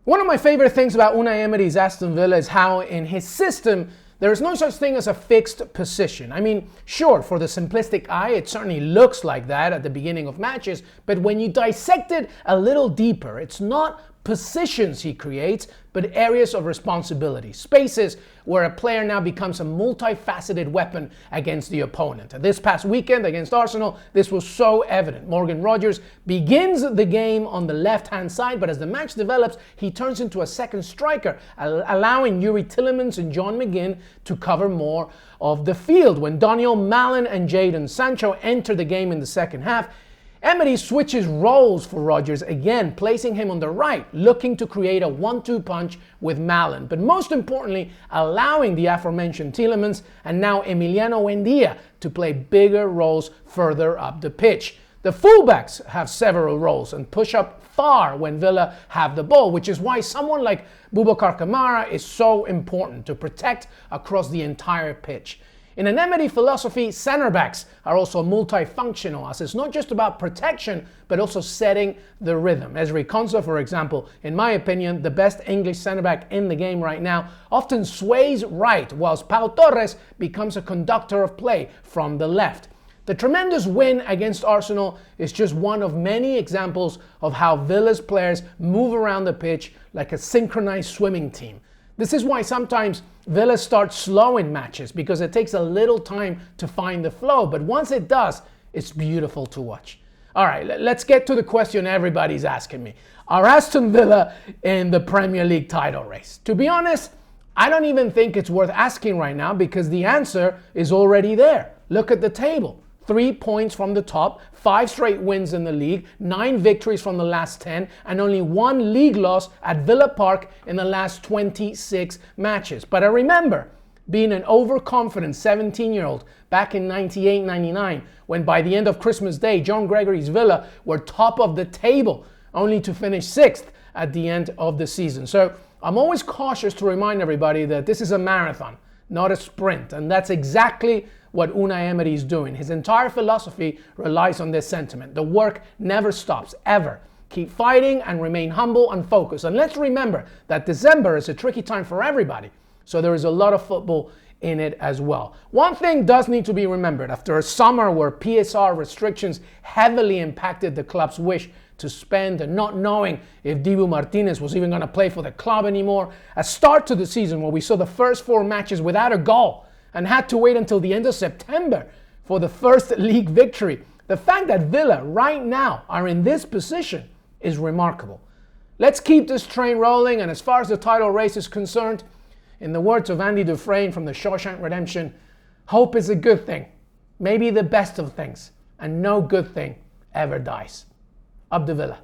One of my favorite things about Unai Emery's Aston Villa is how in his system there is no such thing as a fixed position. I mean, sure, for the simplistic eye, it certainly looks like that at the beginning of matches, but when you dissect it a little deeper, it's not positions he creates, but areas of responsibility, spaces where a player now becomes a multifaceted weapon against the opponent. And this past weekend against Arsenal, this was so evident. Morgan Rogers begins the game on the left-hand side, but as the match develops, he turns into a second striker, allowing Yuri Tillemans and John McGinn to cover more of the field. When Daniel Malen and Jadon Sancho enter the game in the second half, Emery switches roles for Rogers again, placing him on the right, looking to create a 1-2 punch with Malen, but most importantly, allowing the aforementioned Tillemans and now Emiliano Buendia to play bigger roles further up the pitch. The fullbacks have several roles and push up far when Villa have the ball, which is why someone like Boubacar Kamara is so important to protect across the entire pitch. In an Emery philosophy, centre-backs are also multifunctional, as it's not just about protection, but also setting the rhythm. Ezri Konsa, for example, in my opinion, the best English centre-back in the game right now, often sways right, whilst Pau Torres becomes a conductor of play from the left. The tremendous win against Arsenal is just one of many examples of how Villa's players move around the pitch like a synchronized swimming team. This is why sometimes Villa starts slow in matches, because it takes a little time to find the flow, but once it does, it's beautiful to watch. All right, let's get to the question everybody's asking me. Are Aston Villa in the Premier League title race? To be honest, I don't even think it's worth asking right now, because the answer is already there. Look at the table. 3 points from the top, 5 straight wins in the league, 9 victories from the last 10, and only 1 league loss at Villa Park in the last 26 matches. But I remember being an overconfident 17-year-old back in 98-99, when by the end of Christmas Day, John Gregory's Villa were top of the table, only to finish 6th at the end of the season. So I'm always cautious to remind everybody that this is a marathon, not a sprint, and that's exactly what Unai Emery is doing. His entire philosophy relies on this sentiment. The work never stops, ever. Keep fighting and remain humble and focused. And let's remember that December is a tricky time for everybody, so there is a lot of football in it as well. One thing does need to be remembered. After a summer where PSR restrictions heavily impacted the club's wish to spend and not knowing if Dibu Martinez was even going to play for the club anymore, a start to the season where we saw the first 4 matches without a goal and had to wait until the end of September for the first league victory. The fact that Villa right now are in this position is remarkable. Let's keep this train rolling, and as far as the title race is concerned, in the words of Andy Dufresne from the Shawshank Redemption, hope is a good thing, maybe the best of things, and no good thing ever dies. Up the Villa.